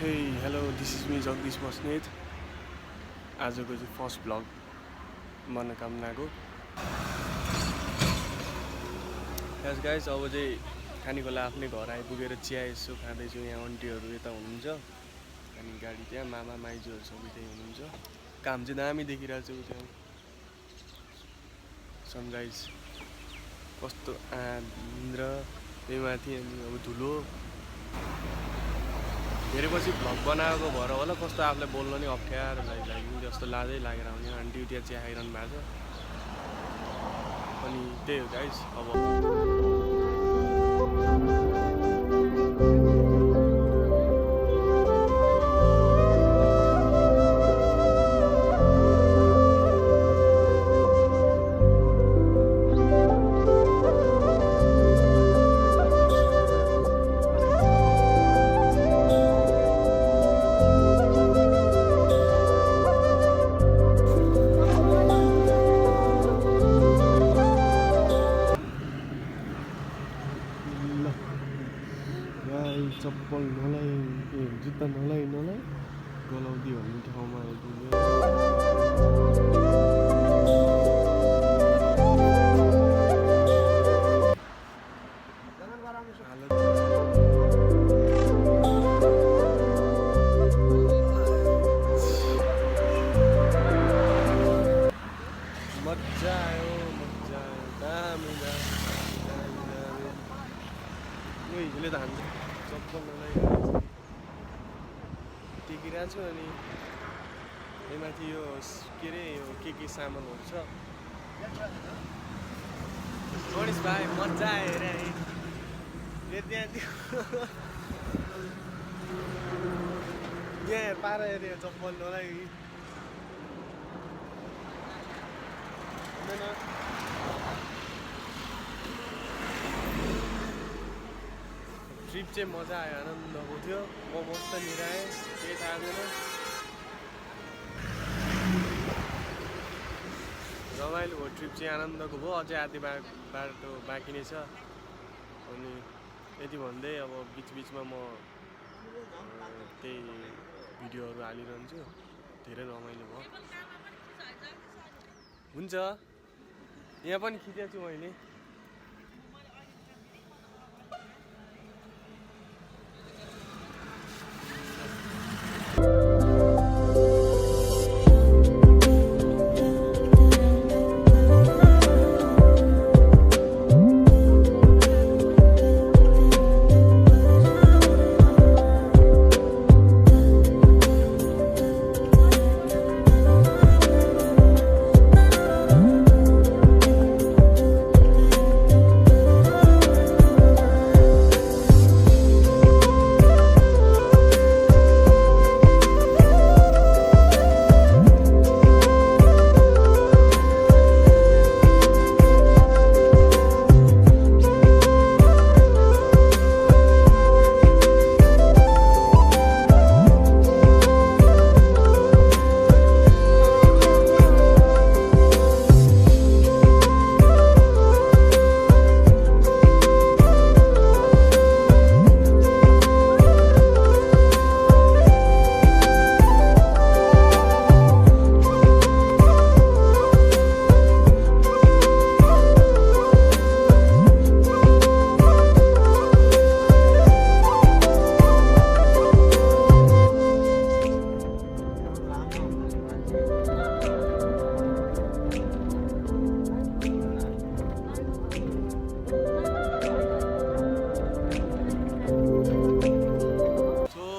Hey, hello, this is me Jagdish Bosnet. आजको चाहिँ first vlog मनोकामनाको। Guys अब चाहिँ खानेकोला आफ्नै घर आइपुगेर चिया यसो खाँदैछु। यहाँ आन्टीहरू यता हुनुहुन्छ अनि गाडी त्यहाँ मामा माइजूहरू सबै त्यही हुनुहुन्छ। काम चाहिँ दामी देखिरहेको छ त्यहाँ। सनराइज कस्तो आन्द्र त्यही माथि अनि अब धुलो धेरै पछि भ्लग बनाएको भएर होला कस्तो आफूलाई बोल्न नि अप्ठ्यारो लाग्यो जस्तो लाजै लागेर आउने। आन्टी त्यहाँ चिया खाइरहनु भएको छ अनि त्यही हो गाइस। अब चप्पल नलाइ जुत्ता नलाइ गलाउँदी भन्ने ठाउँमा आइपुग्यो। मजा आयो दामी हिजोले त हान्छ चप्पल नलाइ टेकिरहेको छु अनि माथि यो के अरे यो के सामानहरू छ। गणेश भाइ मजा आयो रे त्यहाँ यहाँ पारा हेऱ्यो चप्पल नलाइ ट्रिप चाहिँ मजा आयो आनन्दको थियो। म मस्त निराएँ केही थाहा थिएन। रमाइलो भयो ट्रिप चाहिँ आनन्दको भयो। अझै आधी बाटो बाँकी नै छ अनि यति भन्दै अब बिचमा म त्यही भिडियोहरू हालिरहन्छु। धेरै रमाइलो भयो। हुन्छ यहाँ पनि खिचेको छु मैले।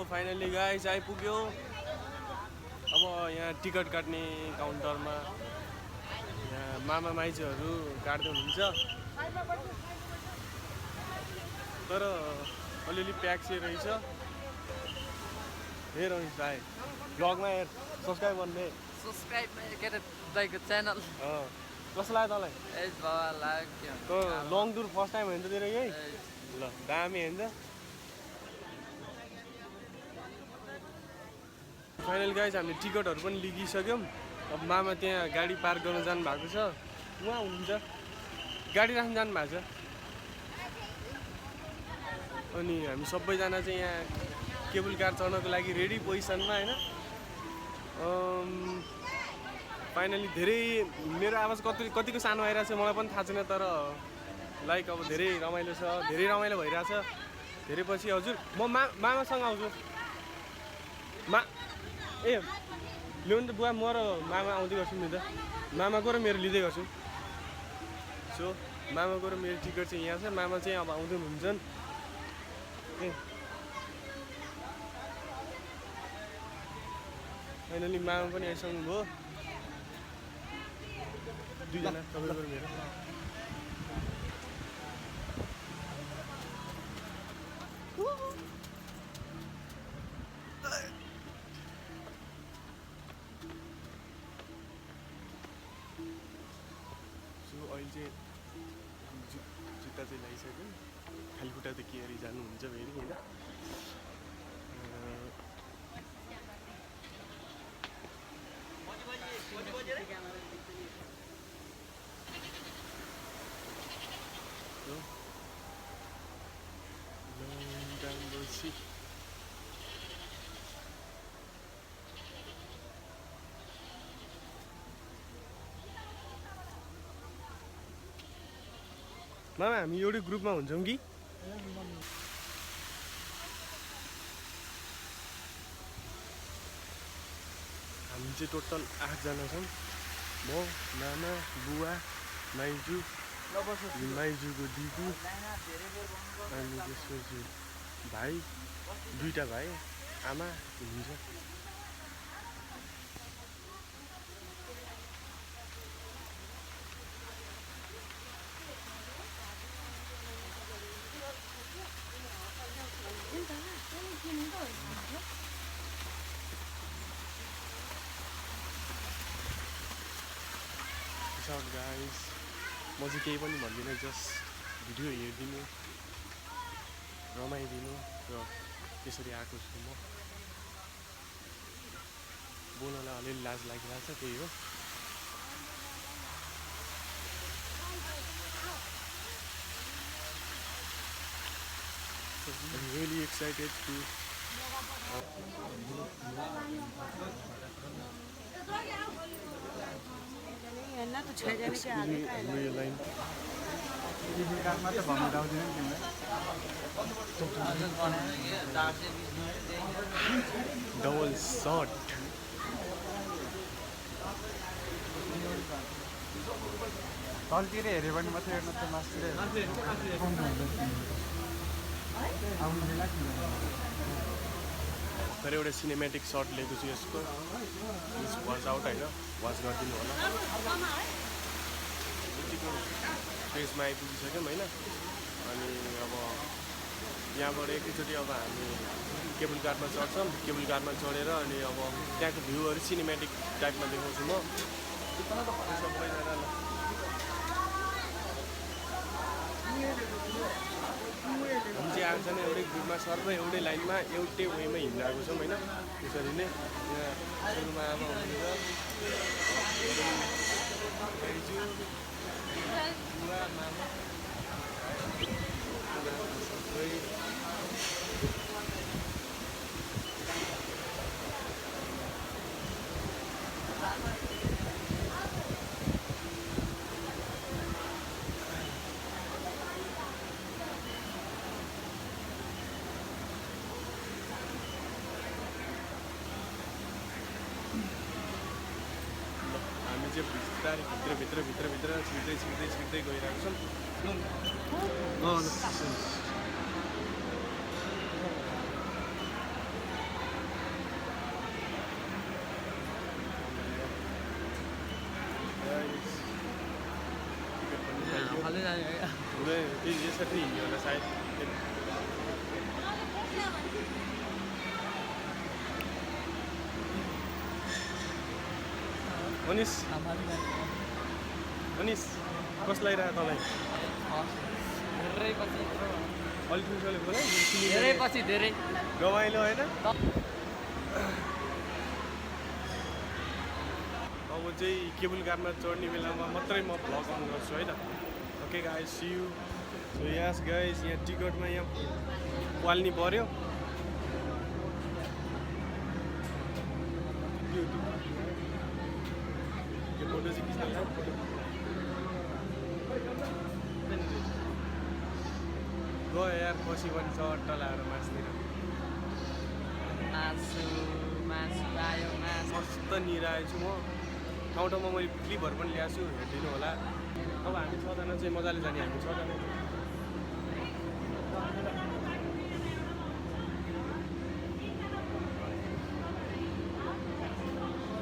फाइनली गाइस आइपुग्यो। अब यहाँ टिकट काट्ने काउन्टरमा यहाँ मामा माइजूहरू काट्दै हुनुहुन्छ तर अलिअलि प्याक्सै रहेछ। हे रमेश भाइ भ्लगमा हेर सब्सक्राइब गर्ने च्यानल कस्तो लाग्यो तँलाई? लङ टुर फर्स्ट टाइम होइन त तेरो यही? ल दामी होइन त। फाइनल गाइस हामीले टिकटहरू पनि लिगिसक्यौँ। अब मामा त्यहाँ गाडी पार्क गर्न जानु भएको छ। उहाँ हुनुहुन्छ गाडी राख्न जानु भएको छ अनि हामी सबैजना चाहिँ यहाँ केबल कार चढ्नको लागि रेडी पोजिसनमा हैन। फाइनली धेरै मेरो आवाज कतिको सानो आइरहेछ मलाई पनि थाहा छैन, तर लाइक अब धेरै रमाइलो छ, धेरै रमाइलो भइरहेछ। धेरै पछि हजुर म मामासँग आउँछु। ए ल्याउनु त बुवा, म र मामा आउँदै गर्छौँ नि त। मामाको र मेरो लिँदै गर्छौँ। सो मामाको र मेरो टिकट चाहिँ यहाँ छ, मामा चाहिँ अब आउँदै हुनुहुन्छ। ए फाइनली मामा पनि आइसक्नु भयो, दुईजना तपाईँको र मेरो। अहिले चाहिँ जुत्ता चाहिँ लगाइसक्यो, खाली खुट्टा त के गरी जानुहुन्छ फेरि होइन। मामा हामी एउटै ग्रुपमा हुन्छौँ कि? हामी चाहिँ टोटल 8 जना छौँ। म, मामा, बुवा, माइजू, माइजूको दिदी, अनि त्यसपछि भाइ, 2टा भाइ, आमा हुनुहुन्छ। गाइस म चाहिँ केही पनि भन्दिनँ, जस्ट भिडियो हेरिदिनु, रमाइदिनु, र त्यसरी आएको छु म। बोल्नलाई अलिअलि लाज लागिरहेको छ, त्यही हो। I'm really excited to double shot. तलतिर हेऱ्यो भने मात्रै हेर्न त मास्तिर तर एउटा सिनेमेटिक सर्ट लिएको छु यसको, प्लिज वाच आउट होइन, वाच गरिदिनु होला। यतिको फेजमा आइपुगिसक्यौँ होइन। अनि अब यहाँबाट एकैचोटि अब हामी केबल कारमा चढ्छौँ। केबल कारमा चढेर अनि अब त्यहाँको भ्यूहरू सिनेमेटिक टाइपमा देखाउँछु म सबैजना। हामी चाहिँ आजजना एउटै ग्रुपमा सर्वै एउटै लाइनमा एउटै वेमा हिँडिरहेको छौँ होइन। त्यसरी नै यहाँ सुरुमा आमा हुनुहुन्छ, बुवा, मामा, भित्र छिर्दै गइरहेको छौँ। यसरी हिँड्यो होला सायद। अनिस कस्तो लागिरहेको तपाईँ? अलिक ठुल्ठुलो बोल, धेरै पछि धेरै रमाइलो होइन। अब चाहिँ केबल कारमा चढ्ने बेलामा मात्रै म भ्लग अन गर्छु है त। Okay guys, see you. So yes guys, यहाँ टिकटमा यहाँ पाल्नु पर्यो। फोटो चाहिँ खिच्न गयो यार पछि पनि चट्ट लगाएर मासतिर मासु आयो मासु मस्त निराएछु छु म ठाउँ ठाउँमा मैले क्लिपहरू पनि ल्याएको छु हेरिदिनु होला अब हामी 6 जना चाहिँ मजाले जाने हामी 6 जना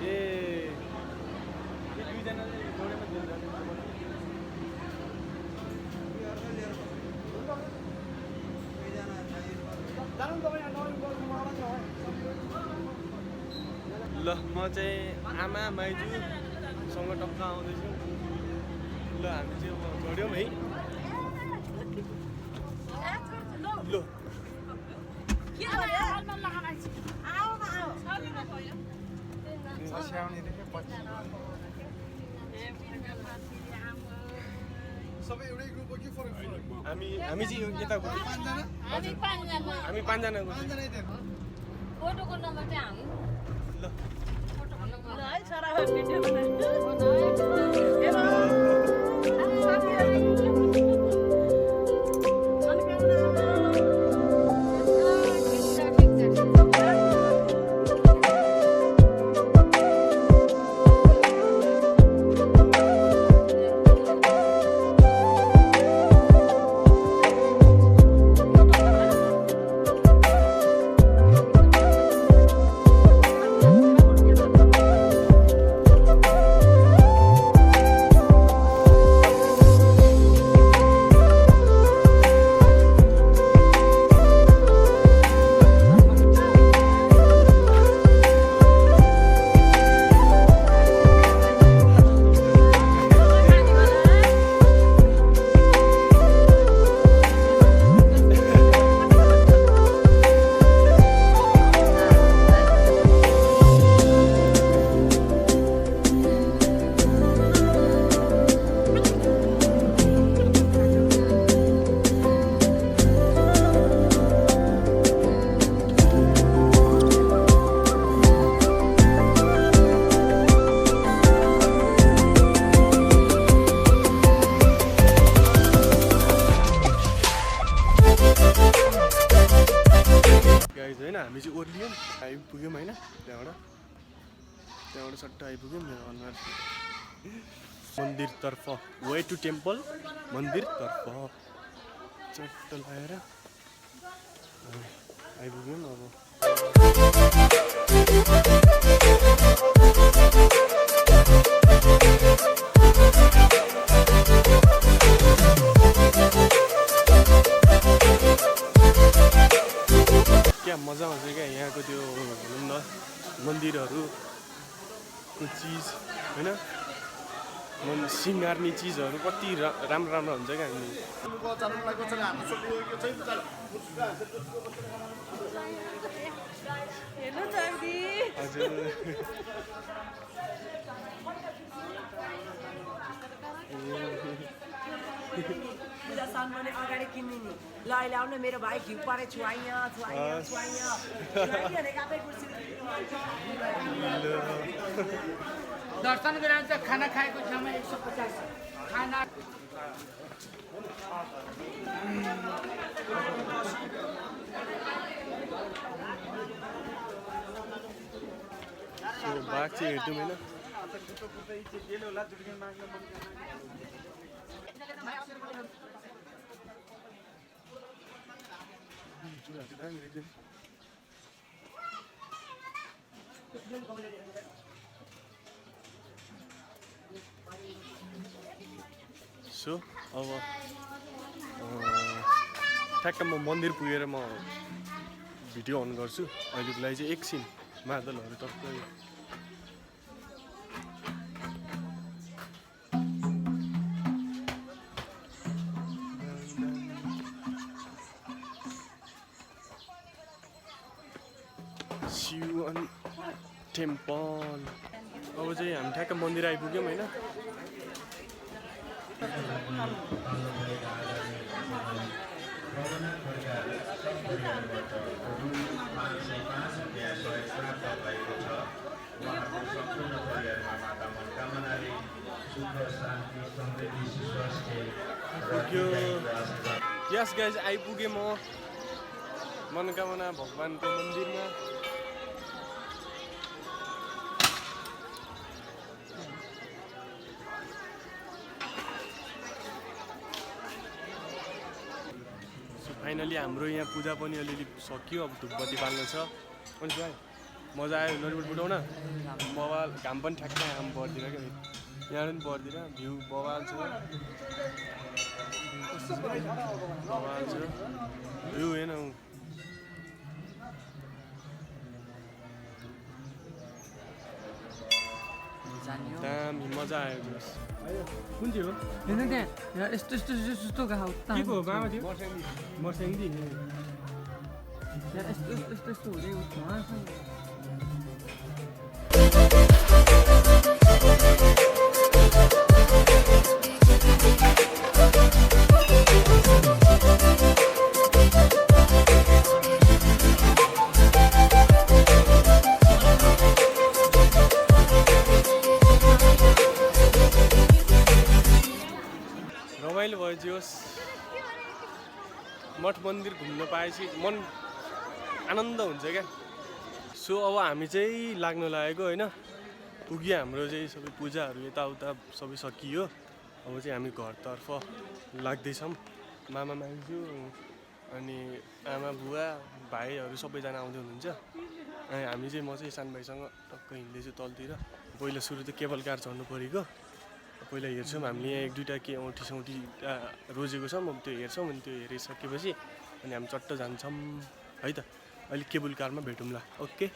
ए दुईजना चाहिँ जोडेमा दिएर जाने ल म चाहिँ आमा माइजूसँग टक्क आउँदैछु ल हामी चाहिँ अब जोड्यौँ है ल सबै एउटै ग्रुप हो कि फरक फरक हामी चाहिँ यताको हामी 5 जना फोटोको नम्बर चाहिँ हाल्नु ल फोटोको नम्बर है छोरा भिडियो बनायो होइन हामी चाहिँ ओर्लियौँ आइपुग्यौँ होइन त्यहाँबाट सट्ट आइपुग्यौँ मेरो अनुहार मन्दिरतर्फ वे टु टेम्पल मन्दिरतर्फ चट्ट लगाएर आइपुग्यौँ अब क्या मजा आउँछ क्या यहाँको त्यो भनौँ न मन्दिरहरूको चिज होइन सिँगार्ने चिजहरू कति राम्रो राम्रो हुन्छ क्या हामी हेर्नु त दिदी हजुर पूजा सामानले अगाडि किन्ने नि ल अहिले आउन मेरो भाइ घिउ पारे छुवाइया दर्शन गराउँछ खाना खाएको ठाउँमा 150 खाना बाघ चाहिँ हेर्छौँ होइन सो अब ठ्याक्क म मन्दिर पुगेर म भिडियो अन गर्छु अहिलेको लागि चाहिँ एकछिन मादलहरू टक्कै शिवन टेम्पल अब चाहिँ हामी ठ्याक्क मन्दिर आइपुग्यौँ होइन उहाँको सम्पूर्ण परिवारमा माता मनोकामनाले पुग्यो यस गाइज आइपुगेँ म मनोकामना भगवानको मन्दिरमा फाइनली हाम्रो यहाँ पूजा पनि अलिअलि सकियो अब धुपबत्ती बाल्नु छ अनि भाइ मजा आयो नरिवल फुटाउन बवाल घाम पनि ठ्याक्कै घाम पर्दैन क्या यहाँ पनि पर्दैन भ्यू बवाल छ बवाल छ भ्यू हेर्न दामी मजा आयो कुन चाहिँ हो हेर्नु त्यहाँ यस्तो यस्तो यस्तो घाउ के को बाबा थियो मर्स्याङ्दी यस्तो यस्तो यस्तो हुँदै उठ्नु रमाइलो भयो जे होस् मठ मन्दिर घुम्न पाएपछि मन आनन्द हुन्छ क्या सो अब हामी चाहिँ लाग्न लागेको होइन पुग्यो हाम्रो चाहिँ सबै पूजाहरू यताउता सबै सकियो अब चाहिँ हामी घरतर्फ लाग्दैछौँ मामा माइजू अनि आमा बुवा भाइहरू सबैजना आउँदै हुनुहुन्छ अनि हामी चाहिँ म चाहिँ सानो भाइसँग टक्क हिँड्दैछु तलतिर पहिला सुरु त केबल कार चढ्नु परेको पहिला हेर्छौँ हामीले यहाँ एक दुईवटा के औँठी सौँठी रोजेको छौँ अब त्यो हेर्छौँ अनि त्यो हेरिसकेपछि अनि हामी चट्ट जान्छौँ है त अहिले केबल कारमा भेटौँला ओके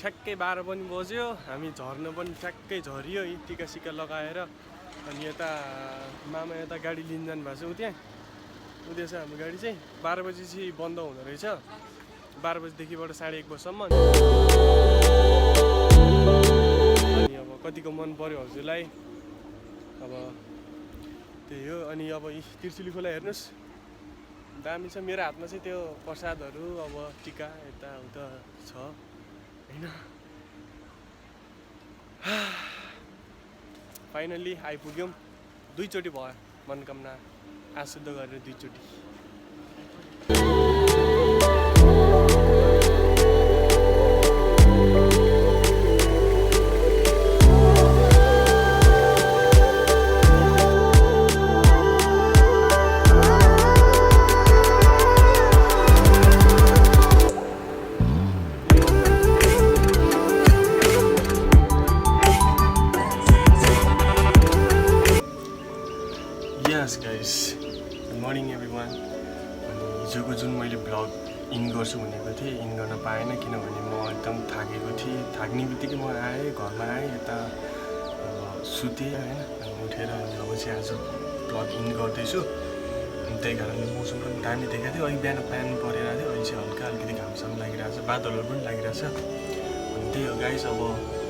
ठ्याक्कै 12 पनि बज्यो हामी झर्न पनि ठ्याक्कै झरियो टिका सिका लगाएर अनि यता मामा यता गाडी लिन जानु भएको छ उद्या छ हाम्रो गाडी चाहिँ 12 बजेपछि बन्द हुँदो रहेछ 12 बजेदेखिबाट 1:30 बजीसम्म अनि अब कतिको मन पर्यो हजुरलाई अब त्यही हो अनि अब त्रिशुली खोला हेर्नुहोस् दामी छ मेरो हातमा चाहिँ त्यो प्रसादहरू अब टिका यताउता छ होइन फाइनल्ली आइपुग्यौँ 2 चोटि भयो मनोकामना आशुद्ध गरेर 2 चोटि Yes guys, good morning everyone. अनि हिजोको जुन मैले भ्लग इन गर्छु भनेको थिएँ इन गर्न पाएन किनभने म एकदम थाकेको थिएँ थाक्ने बित्तिकै म आएँ घरमा आएँ यता सुतेँ होइन अनि उठेर अनि अब चाहिँ आज भ्लग इन गर्दैछु अनि त्यही कारणले मौसम पनि दामी देखाएको थियो अहिले बिहान प्यान परेर थियो अहिले चाहिँ हल्का अलिकति घामसँग लागिरहेको छ बादलहरू पनि लागिरहेको छ अनि त्यही हो गाइस अब